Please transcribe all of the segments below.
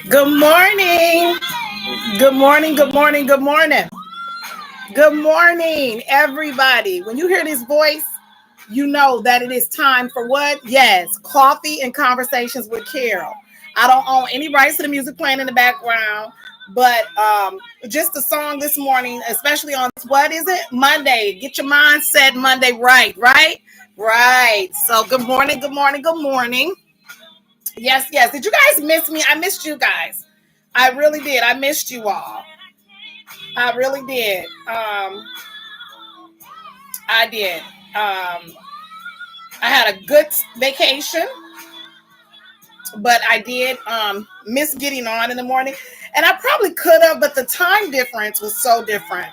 Good morning. Good morning. Good morning. Good morning. Good morning, everybody. When you hear this voice, you know that it is time for what? Yes, coffee and conversations with Carol. I don't own any rights to the music playing in the background, but just the song this morning, especially on what is it? Monday. Get your mindset Monday right, right? Right. So good morning, good morning, good morning. Yes, yes. Did you guys miss me? I missed you guys. I really did. I missed you all. I really did. I did. I had a good vacation, but I did miss getting on in the morning. And I probably could have, but the time difference was so different.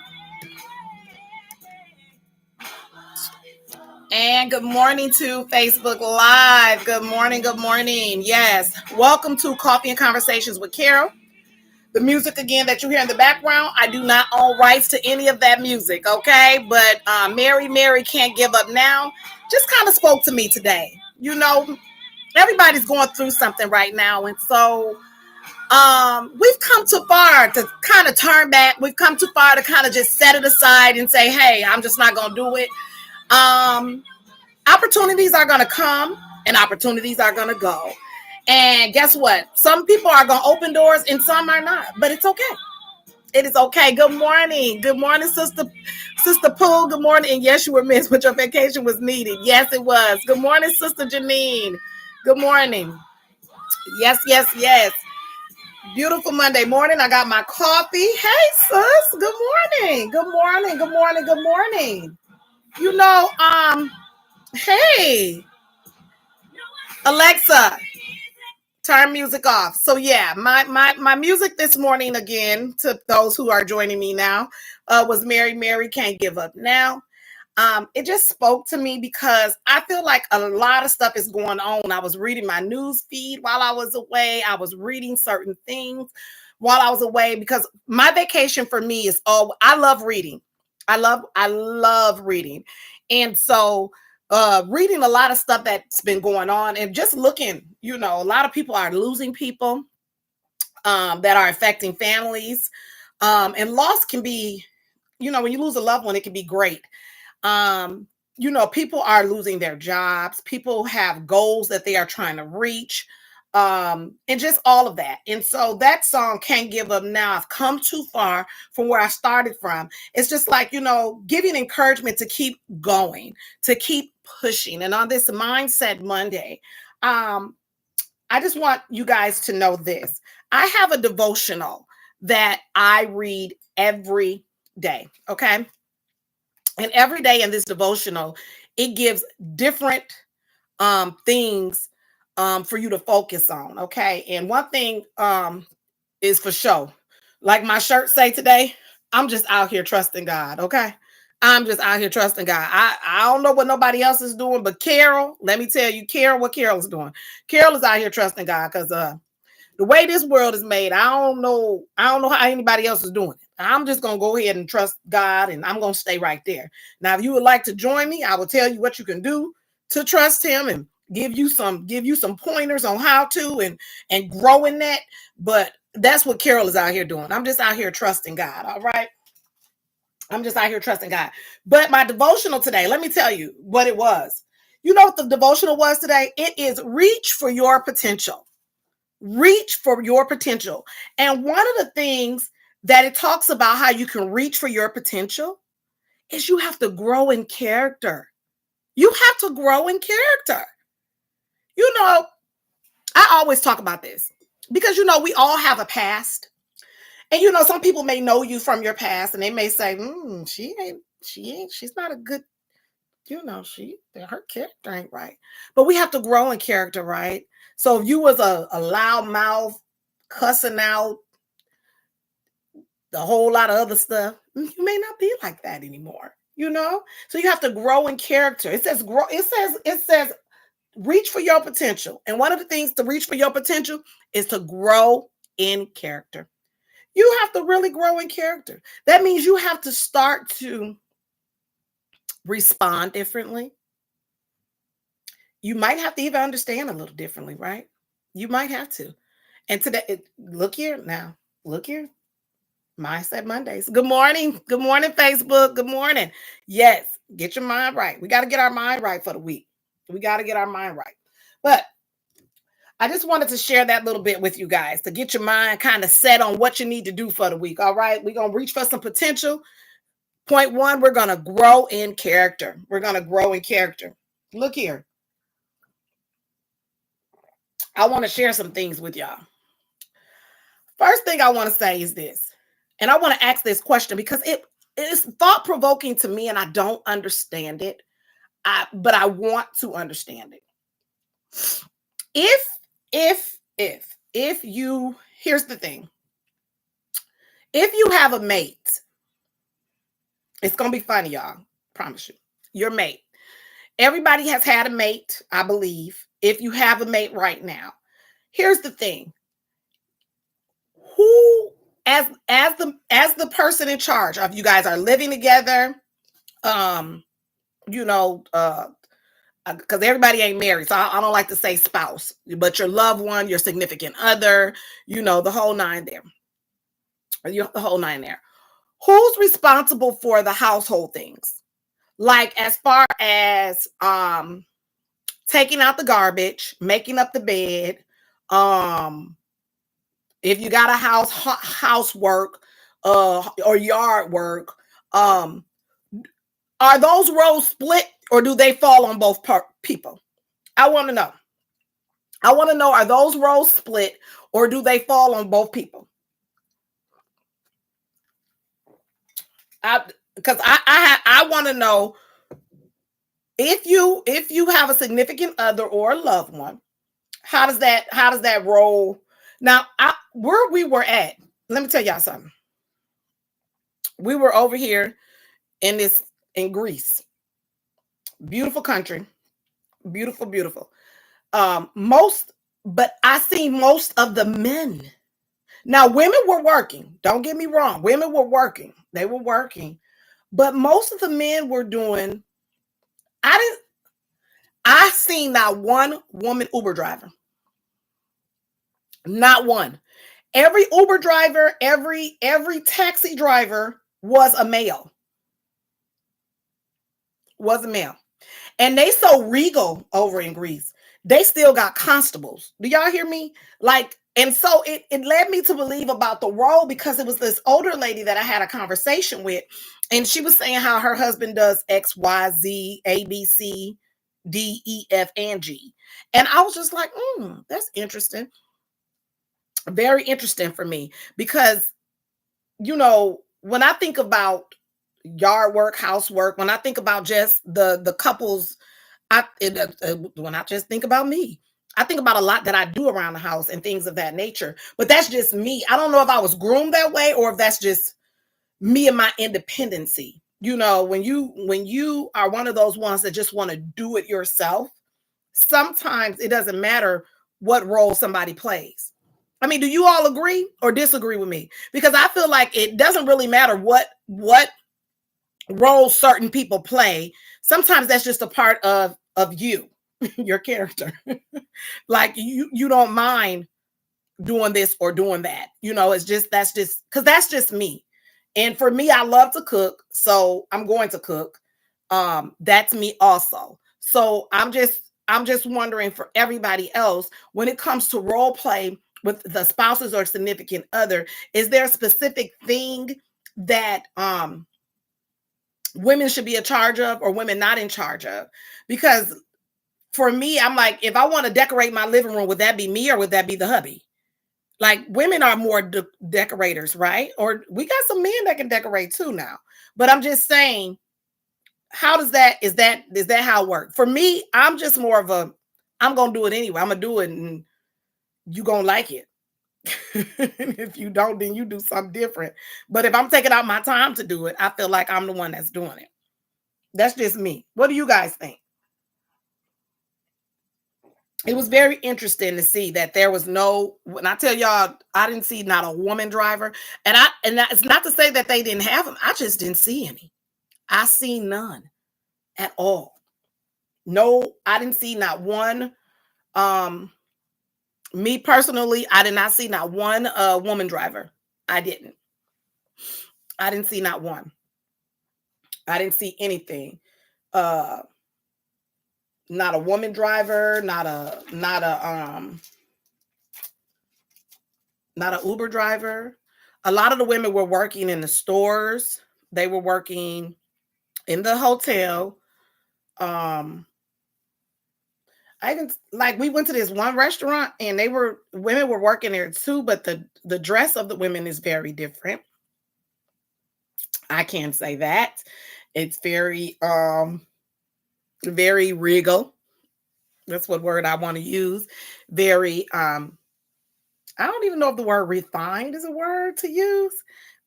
And good morning to Facebook Live. Good morning. Good morning. Yes. Welcome to Coffee and Conversations with Carol. The music again that you hear in the background, I do not own rights to any of that music, okay? But Mary Can't Give Up Now just kind of spoke to me today. You know, everybody's going through something right now. And so we've come too far to kind of turn back. We've come too far to kind of just set it aside and say, hey, I'm just not going to do it. Opportunities are going to come and opportunities are going to go. And guess what? Some people are going to open doors and some are not, but it's okay. It is okay. Good morning. Good morning, Sister Pooh. Good morning. And yes, you were missed, but your vacation was needed. Yes, it was. Good morning, Sister Janine. Good morning. Yes, yes, yes. Beautiful Monday morning. I got my coffee. Hey, sis. Good morning. Good morning. Good morning. Good morning. You know, hey, Alexa, turn music off. So yeah, my music this morning, again, to those who are joining me now, was Mary Can't Give Up Now. It just spoke to me because I feel like a lot of stuff is going on. I was reading my news feed while I was away. I was reading certain things while I was away because my vacation for me is I love reading. I love reading. And so reading a lot of stuff that's been going on and just looking, you know, a lot of people are losing people that are affecting families. And loss can be, you know, when you lose a loved one, it can be great. You know, people are losing their jobs. People have goals that they are trying to reach. And just all of that. And so that song, Can't Give Up Now, I've come too far from where I started from. It's just like, you know, giving encouragement to keep going, to keep pushing. And on this Mindset Monday, I just want you guys to know this. I have a devotional that I read every day. Okay. And every day in this devotional, it gives different things for you to focus on. Okay. And one thing is for sure. Like my shirt say today, I'm just out here trusting God. Okay. I'm just out here trusting God. I don't know what nobody else is doing, but Carol, let me tell you, Carol, what Carol's doing. Carol is out here trusting God because the way this world is made, I don't know how anybody else is doing it. I'm just going to go ahead and trust God, and I'm going to stay right there. Now, if you would like to join me, I will tell you what you can do to trust him and give you some pointers on how to and grow in that. But that's what Carol is out here doing. I'm just out here trusting God. All right. I'm just out here trusting God. But my devotional today, let me tell you what it was. You know what the devotional was today? It is reach for your potential. Reach for your potential. And one of the things that it talks about how you can reach for your potential is you have to grow in character. You have to grow in character. You know, I always talk about this because, you know, we all have a past. And, you know, some people may know you from your past and they may say, she's not a good, you know, her character ain't right. But we have to grow in character, right? So if you was a loud mouth, cussing out, the whole lot of other stuff, you may not be like that anymore, you know? So you have to grow in character. It says grow, it says reach for your potential. And one of the things to reach for your potential is to grow in character. You have to really grow in character. That means you have to start to respond differently. You might have to even understand a little differently, right? You might have to. And today, look here now. Look here. Mindset Mondays. Good morning. Good morning, Facebook. Good morning. Yes, get your mind right. We got to get our mind right for the week. We got to get our mind right. But I just wanted to share that little bit with you guys to get your mind kind of set on what you need to do for the week. All right. We're going to reach for some potential. Point one, we're going to grow in character. We're going to grow in character. Look here. I want to share some things with y'all. First thing I want to say is this, and I want to ask this question because it is thought-provoking to me and I don't understand it, but I want to understand it. If you, here's the thing. If you have a mate, it's going to be funny, y'all. Promise you. Your mate. Everybody has had a mate, I believe. If you have a mate right now, here's the thing. Who, as the person in charge of, you guys are living together, because everybody ain't married, so I don't like to say spouse, but your loved one, your significant other, the whole nine there. The whole nine there. Who's responsible for the household things? Like as far as taking out the garbage, making up the bed, if you got a housework or yard work, are those roles split or do they fall on both people? I want to know. Are those roles split or do they fall on both people? Because I want to know if you have a significant other or a loved one, how does that role now? Where we were at, let me tell y'all something. We were over here in Greece, beautiful country, beautiful. But I seen most of the men. Now, women were working. Don't get me wrong. Women were working. They were working. But most of the men were doing, I seen not one woman Uber driver. Not one. Every Uber driver, every taxi driver was a male. Was a male. And they so regal over in Greece. They still got constables. Do y'all hear me? And so it led me to believe about the role, because it was this older lady that I had a conversation with, and she was saying how her husband does X, Y, Z, A, B, C, D, E, F, and G. And I was just like, that's interesting. Very interesting for me, because, when I think about yard work, housework, when I think about just the couples, when I just think about me, I think about a lot that I do around the house and things of that nature. But that's just me. I don't know if I was groomed that way or if that's just me and my independency. When you are one of those ones that just want to do it yourself, sometimes it doesn't matter what role somebody plays. I mean, do you all agree or disagree with me? Because I feel like it doesn't really matter what roles certain people play. Sometimes that's just a part of you, your character. Like you don't mind doing this or doing that. That's just because that's just me. And for me, I love to cook, so I'm going to cook. That's me also. So I'm just wondering for everybody else, when it comes to role play with the spouses or significant other, is there a specific thing that women should be in charge of or women not in charge of? Because for me, I'm like, if I want to decorate my living room, would that be me or would that be the hubby? Like, women are more decorators, right? Or we got some men that can decorate too now. But I'm just saying, how does that, is that how it works? For me, I'm just more of I'm going to do it anyway. I'm going to do it and you going to like it. If you don't, then you do something different. But if I'm taking out my time to do it, I feel like I'm the one that's doing it. That's just me. What do you guys think? It was very interesting to see that there was when I tell y'all, I didn't see not a woman driver. And it's not to say that they didn't have them. I just didn't see any. I seen none at all. No, I didn't see not one Me personally, I did not see not one woman driver. I didn't. I didn't see not one. I didn't see anything. Uh Not a woman driver, not a Uber driver. A lot of the women were working in the stores. They were working in the hotel. Um I even like we went to this one restaurant and they were women were working there too, but the dress of the women is very different. I can say that. It's very regal. That's what word I want to use. Very I don't even know if the word refined is a word to use,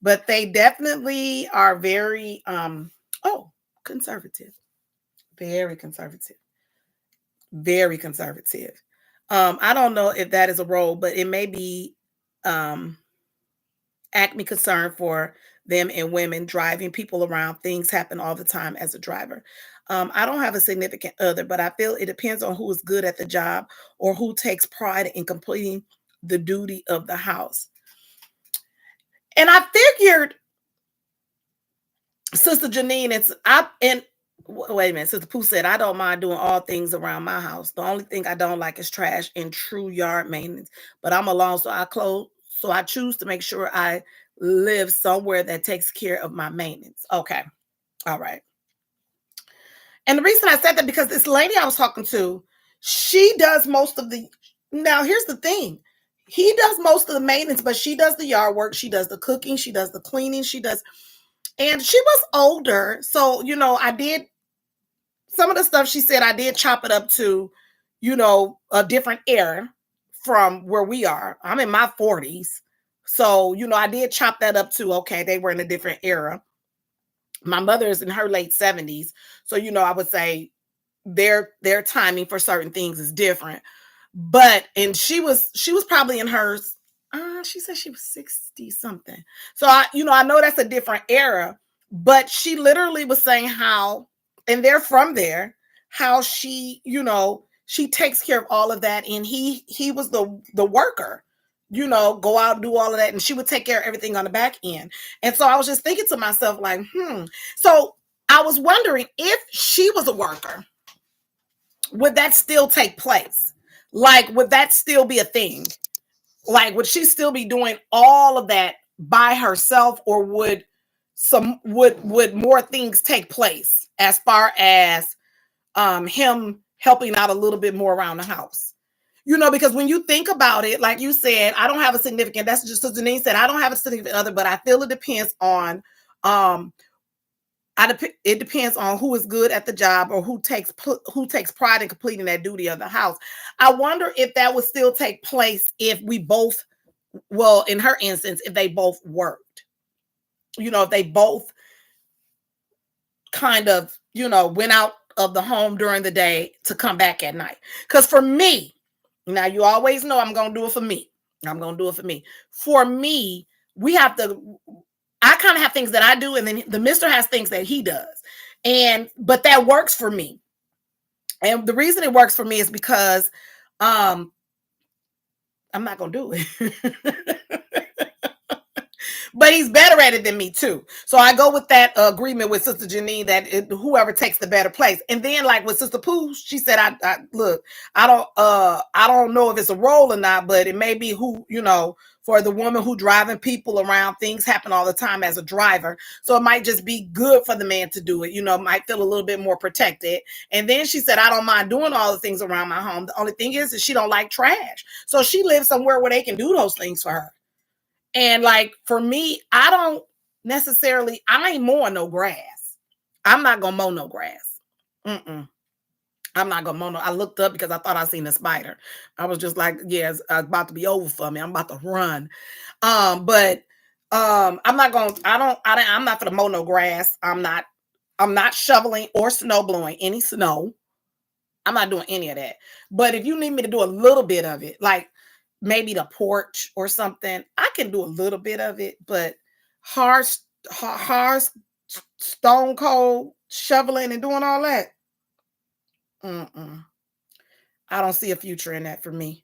but they definitely are very oh, conservative. Very conservative. Very conservative. I don't know if that is a role, but it may be um acme concern for them and women driving people around. Things happen all the time as a driver. I don't have a significant other, but I feel it depends on who is good at the job or who takes pride in completing the duty of the house. And I figured, Sister Janine, it's I and wait a minute. Sister Pooh said, I don't mind doing all things around my house. The only thing I don't like is trash and true yard maintenance. But I'm alone, so I choose to make sure I live somewhere that takes care of my maintenance. Okay. All right. And the reason I said that because this lady I was talking to, she does most of the now here's the thing. He does most of the maintenance, but she does the yard work, she does the cooking, she does the cleaning, she does and she was older. So, I did some of the stuff she said I did chop it up to, a different era from where we are. I'm in my 40s. So, I did chop that up to okay, they were in a different era. My mother is in her late 70s. So, I would say their timing for certain things is different. But and she was probably in hers. She said she was 60 something. So I know that's a different era, but she literally was saying how, and they're from there, how she takes care of all of that. And he was the worker, go out and do all of that, and she would take care of everything on the back end. And so I was just thinking to myself, like, So I was wondering if she was a worker, would that still take place? Like, would that still be a thing? Like, would she still be doing all of that by herself, or would more things take place as far as him helping out a little bit more around the house? Because when you think about it, like you said, I don't have a significant. That's just as Denise said. I don't have a significant other, but I feel it depends on um it depends on who is good at the job or who takes pride in completing that duty of the house. I wonder if that would still take place if we both, well, in her instance, if they both worked, if they both kind of, went out of the home during the day to come back at night. Because for me, now you always know I'm going to do it for me. I'm going to do it for me. For me, we have to, I kind of have things that I do, and then the mister has things that he does. But that works for me. And the reason it works for me is because I'm not going to do it. But he's better at it than me too. So I go with that agreement with Sister Janine that whoever takes the better place. And then, like with Sister Pooh, she said, "I look, I don't know if it's a role or not, but it may be who for the woman who driving people around. Things happen all the time as a driver, so it might just be good for the man to do it. Might feel a little bit more protected." And then she said, "I don't mind doing all the things around my home. The only thing is she don't like trash, so she lives somewhere where they can do those things for her." And like for me, I ain't mowing no grass. I'm not gonna mow no grass. Mm-mm. I'm not gonna mow no. I looked up because I thought I seen a spider. I was just like, yeah, it's about to be over for me. I'm about to run. But I'm not gonna. I'm not gonna mow no grass. I'm not. I'm not shoveling or snow blowing any snow. I'm not doing any of that. But if you need me to do a little bit of it, like maybe the porch or something, I can do a little bit of it. But hard, hard, stone cold shoveling and doing all that, mm-mm. I don't see a future in that for me.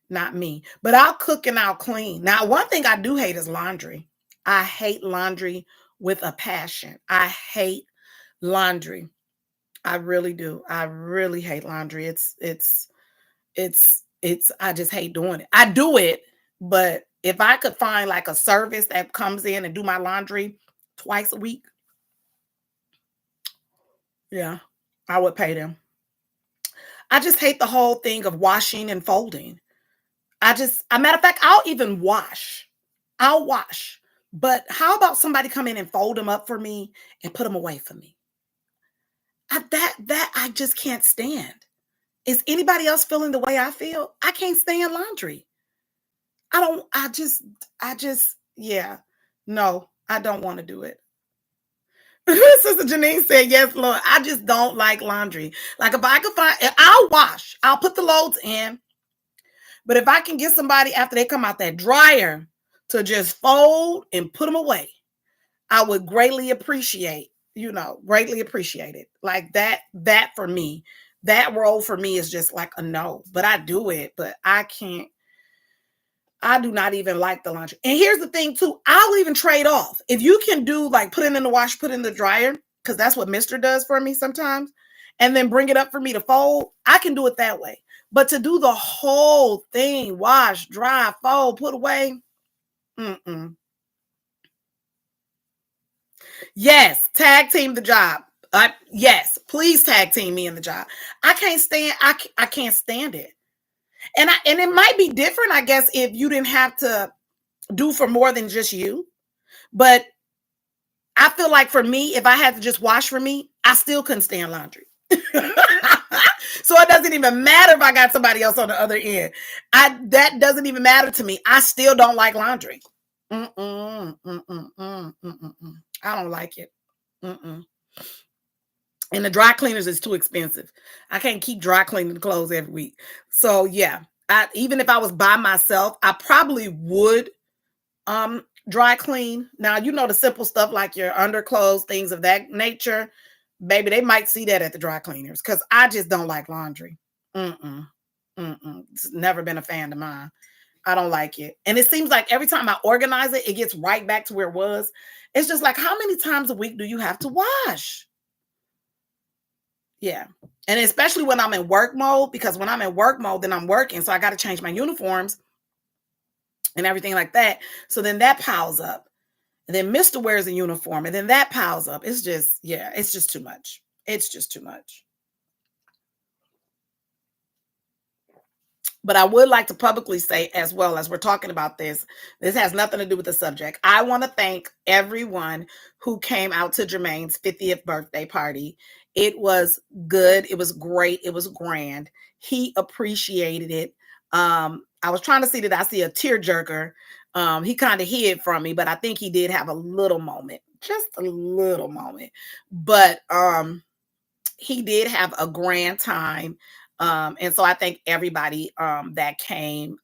Not me. But I'll cook and I'll clean. Now, one thing I do hate is laundry. I hate laundry with a passion. I hate laundry. I really do. I really hate laundry. It's I just hate doing it. I do it, but if I could find like a service that comes in and do my laundry twice a week, yeah, I would pay them. I just hate the whole thing of washing and folding. A matter of fact, I'll even wash. I'll wash. But how about somebody come in and fold them up for me and put them away for me? That I just can't stand. Is anybody else feeling the way I feel? I can't stand laundry. I don't, yeah. No, I don't want to do it. Sister Janine said, yes, Lord. I just don't like laundry. Like if I could find, I'll wash. I'll put the loads in. But if I can get somebody after they come out that dryer to just fold and put them away, I would greatly appreciate, greatly appreciate it. Like that for me, that role for me is just like a no. But I do it, but I can't. I do not even like the laundry. And here's the thing too, I'll even trade off. If you can do like put it in the wash, put it in the dryer, because that's what Mr. does for me sometimes, and then bring it up for me to fold, I can do it that way. But to do the whole thing, wash, dry, fold, put away, mm-mm. Yes, tag team the job. Yes, please tag team me in the job. I can't stand it. And it might be different, I guess, if you didn't have to do for more than just you. But I feel like for me, if I had to just wash for me, I still couldn't stand laundry. So it doesn't even matter if I got somebody else on the other end. That doesn't even matter to me. I still don't like laundry. Mm-mm, mm-mm, mm-mm. I don't like it. Mm-mm. And the dry cleaners is too expensive. I can't keep dry cleaning the clothes every week. So yeah, even if I was by myself, I probably would dry clean. Now, the simple stuff like your underclothes, things of that nature, baby, they might see that at the dry cleaners because I just don't like laundry. Mm-mm. Mm-mm. It's never been a fan of mine. I don't like it. And it seems like every time I organize it, it gets right back to where it was. It's just like, how many times a week do you have to wash? Yeah. And especially when I'm in work mode, because when I'm in work mode, then I'm working. So I got to change my uniforms and everything like that. So then that piles up. And then Mr. wears a uniform and then that piles up. It's just, yeah, it's just too much. It's just too much. But I would like to publicly say, as well as we're talking about this has nothing to do with the subject. I want to thank everyone who came out to Jermaine's 50th birthday party. It was good. It was great. It was grand. He appreciated it. I was trying to see, did I see a tearjerker? He kind of hid from me, but I think he did have a little moment, just a little moment. But he did have a grand time. And so I thank everybody that came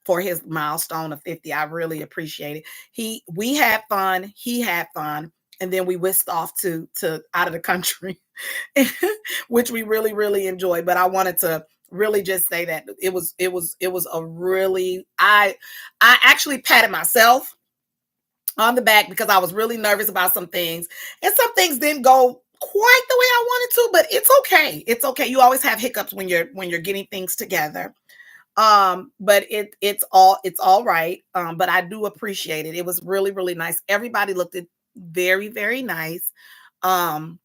for his milestone of 50. I really appreciate it. We had fun, he had fun, and then we whisked off to out of the country, which we really, really enjoyed. But I wanted to really just say that it was a really, I actually patted myself on the back because I was really nervous about some things, and some things didn't go quite the way I wanted to, but it's okay. It's okay. You always have hiccups when you're getting things together. But it's all right. But I do appreciate it. It was really, really nice. Everybody looked very, very nice. Um,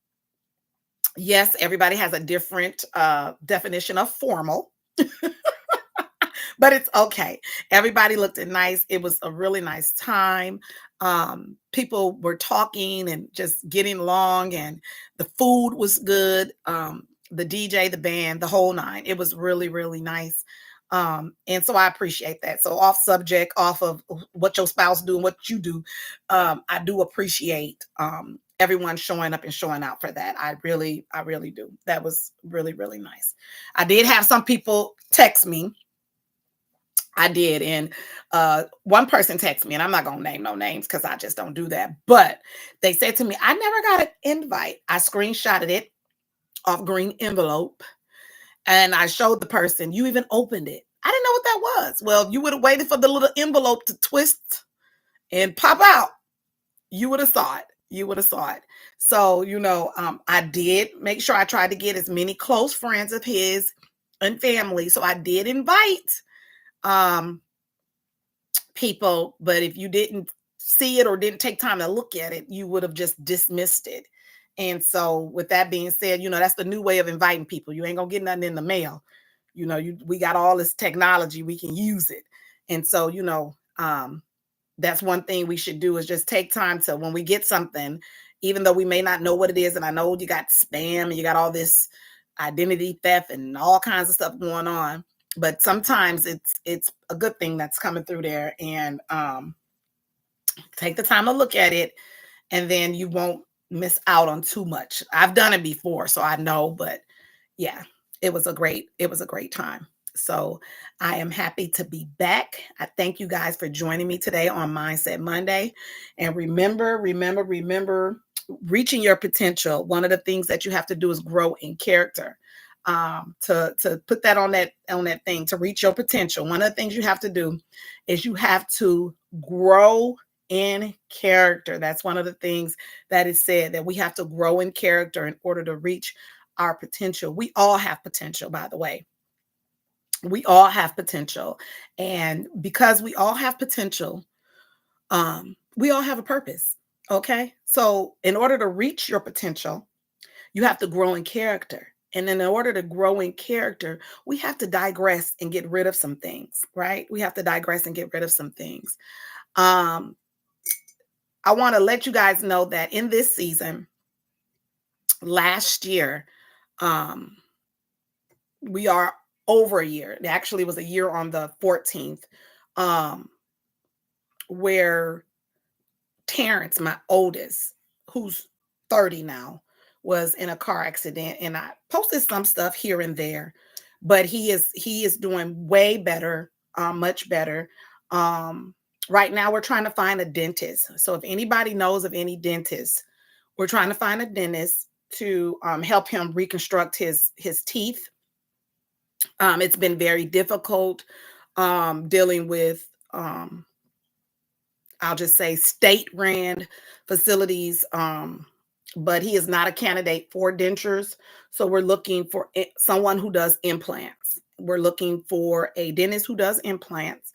yes, everybody has a different definition of formal. But it's okay. Everybody looked nice. It was a really nice time. People were talking and just getting along, and the food was good. The DJ, the band, the whole nine. It was really, really nice. And so I appreciate that. So off subject, off of what your spouse do and what you do, I do appreciate everyone showing up and showing out for that. I really do. That was really, really nice. I did have some people text me. I did. And one person texted me, and I'm not going to name no names because I just don't do that. But they said to me, I never got an invite. I screenshotted it off green envelope, and I showed the person, you even opened it. I didn't know what that was. Well, you would have waited for the little envelope to twist and pop out. You would have saw it. You would have saw it. So, I did make sure I tried to get as many close friends of his and family. So I did invite um, people, but if you didn't see it or didn't take time to look at it, you would have just dismissed it. And so, with that being said, that's the new way of inviting people. You ain't gonna get nothing in the mail. We got all this technology, we can use it. And so, that's one thing we should do is just take time to, when we get something, even though we may not know what it is. And I know you got spam and you got all this identity theft and all kinds of stuff going on, but sometimes it's a good thing that's coming through there. And take the time to look at it, and then you won't miss out on too much. I've done it before, so I know, but yeah, it was a great time. So I am happy to be back. I thank you guys for joining me today on Mindset Monday. And remember, reaching your potential. One of the things that you have to do is grow in character. To put that on that thing, to reach your potential, one of the things you have to do is you have to grow in character. That's one of the things that is said, that we have to grow in character in order to reach our potential. We all have potential, by the way. We all have potential. And because we all have potential, we all have a purpose. Okay. So in order to reach your potential, you have to grow in character. And then in order to grow in character, we have to digress and get rid of some things, right? We have to digress and get rid of some things. Um, I want to let you guys know that in this season, last year, um, we are over a year. It actually was a year on the 14th, um, where Terrence, my oldest, who's 30 now, was in a car accident. And I posted some stuff here and there, but he is doing way better, much better. Um, right now we're trying to find a dentist. So if anybody knows of any dentist, we're trying to find a dentist to help him reconstruct his teeth. It's been very difficult dealing with, I'll just say, state ran facilities, but he is not a candidate for dentures. So we're looking for someone who does implants. We're looking for a dentist who does implants.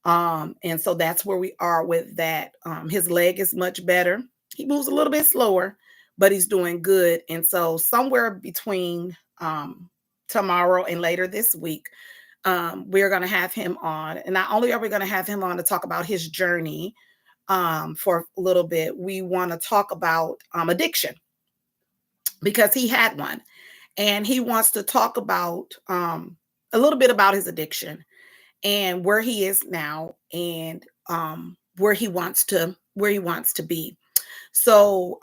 And so that's where we are with that. His leg is much better. He moves a little bit slower, but he's doing good. And so somewhere between tomorrow and later this week, we're going to have him on. And not only are we going to have him on to talk about his journey for a little bit, we want to talk about addiction, because he had one. And he wants to talk about a little bit about his addiction and where he is now, and where he wants to be. So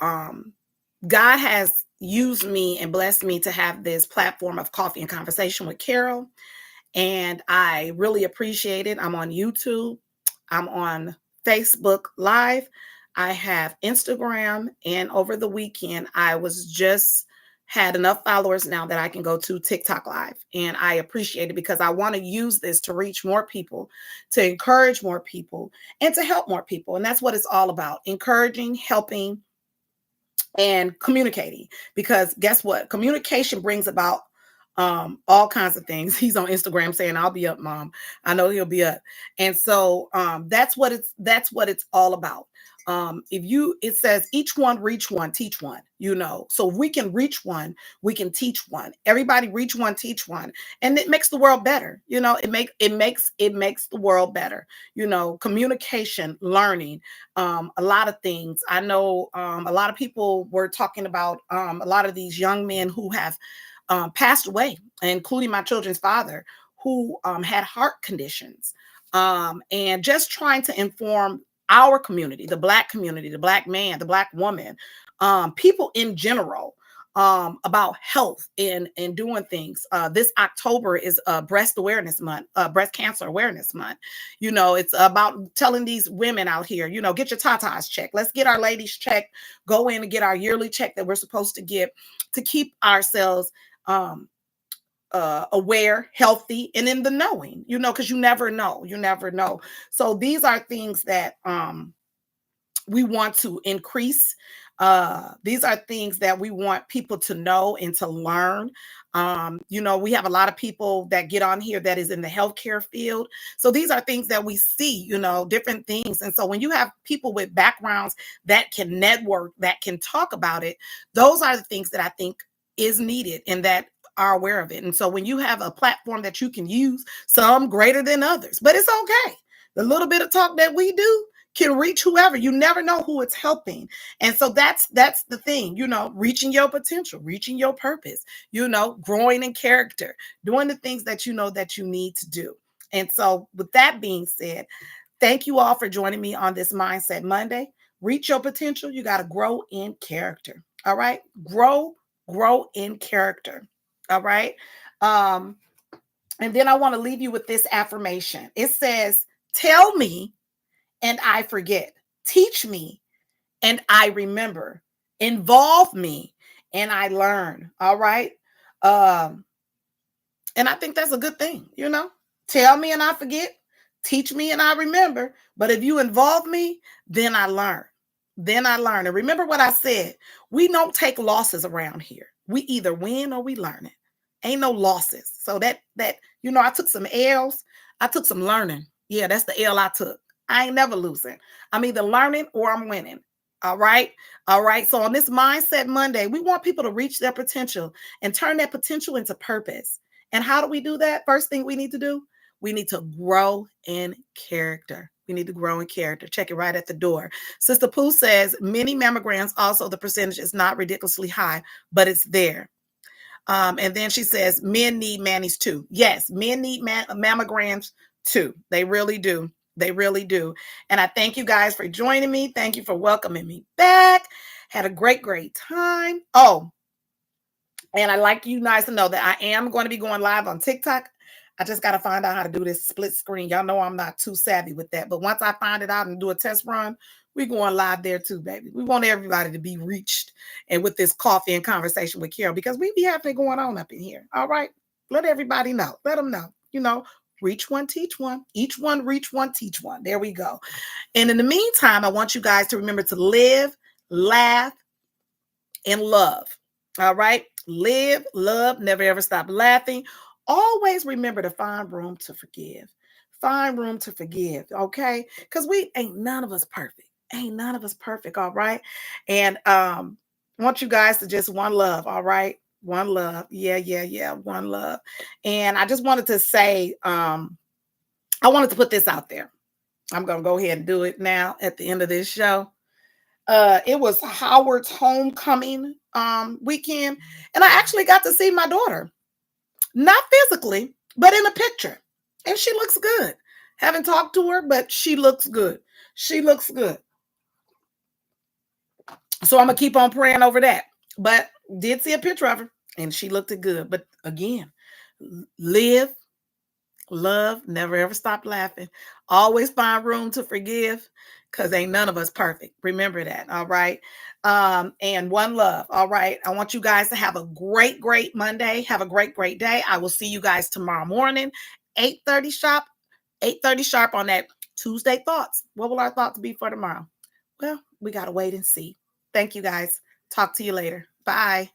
God has used me and blessed me to have this platform of coffee and conversation with Carol, and I really appreciate it. I'm on YouTube, I'm on Facebook Live, I have Instagram, and over the weekend I was just had enough followers now that I can go to TikTok Live. And I appreciate it, because I want to use this to reach more people, to encourage more people, and to help more people. And that's what it's all about: encouraging, helping, and communicating. Because guess what? Communication brings about all kinds of things. He's on Instagram saying, "I'll be up, Mom." I know he'll be up. And so that's what it's all about. It says each one reach one, teach one, so if we can reach one, we can teach one. Everybody reach one, teach one, and it makes the world better. It makes the world better. Communication, learning, a lot of things. I know a lot of people were talking about a lot of these young men who have passed away, including my children's father, who had heart conditions, and just trying to inform our community, the Black community, the Black man, the Black woman, people in general, about health and doing things. This October is breast awareness month, breast cancer awareness month. It's about telling these women out here, get your tatas checked. Let's get our ladies checked. Go in and get our yearly check that we're supposed to get to keep ourselves aware, healthy, and in the knowing, because you never know. You never know. So these are things that we want to increase. These are things that we want people to know and to learn. We have a lot of people that get on here that is in the healthcare field. So these are things that we see, different things. And so when you have people with backgrounds that can network, that can talk about it, those are the things that I think is needed and that are aware of it. And so when you have a platform that you can use, some greater than others, but it's okay. The little bit of talk that we do can reach whoever. You never know who it's helping. And so that's the thing, reaching your potential, reaching your purpose, growing in character, doing the things that you know that you need to do. And so with that being said, thank you all for joining me on this Mindset Monday. Reach your potential. You got to grow in character. All right. Grow in character. All right. And then I want to leave you with this affirmation. It says, tell me and I forget. Teach me and I remember. Involve me and I learn. All right. And I think that's a good thing, Tell me and I forget. Teach me and I remember. But if you involve me, then I learn. Then I learn. And remember what I said. We don't take losses around here. We either win or we learn it. Ain't no losses. So that I took some L's. I took some learning. Yeah, that's the L I took. I ain't never losing. I'm either learning or I'm winning. All right. All right. So on this Mindset Monday, we want people to reach their potential and turn that potential into purpose. And how do we do that? First thing we need to do, we need to grow in character. We need to grow in character. Check it right at the door. Sister Pooh says, many mammograms, also the percentage is not ridiculously high, but it's there. And then she says, men need manis too. Yes, men need mammograms too. They really do. They really do. And I thank you guys for joining me. Thank you for welcoming me back. Had a great, great time. Oh, and I'd like you guys to know that I am going to be going live on TikTok. I just got to find out how to do this split screen. Y'all know I'm not too savvy with that. But once I find it out and do a test run, we're going live there too, baby. We want everybody to be reached and with this coffee and conversation with Carol, because we be having it going on up in here. All right. Let everybody know. Let them know. Reach one, teach one. Each one, reach one, teach one. There we go. And in the meantime, I want you guys to remember to live, laugh, and love. All right. Live, love, never ever stop laughing. Always remember to find room to forgive. Find room to forgive. Okay. Because we ain't none of us perfect. Ain't none of us perfect. All right. And want you guys to just one love. All right. One love. Yeah. One love. And I just wanted to say, I wanted to put this out there. I'm going to go ahead and do it now at the end of this show. It was Howard's homecoming weekend, and I actually got to see my daughter, not physically, but in a picture, and she looks good. Haven't talked to her, but she looks good. She looks good. So I'm gonna keep on praying over that. But did see a picture of her, and she looked good. But again, live, love, never ever stop laughing. Always find room to forgive, because ain't none of us perfect. Remember that. All right. And one love. All right. I want you guys to have a great, great Monday. Have a great, great day. I will see you guys tomorrow morning, 8:30 sharp, 8:30 sharp on that Tuesday thoughts. What will our thoughts be for tomorrow? Well, we got to wait and see. Thank you guys. Talk to you later. Bye.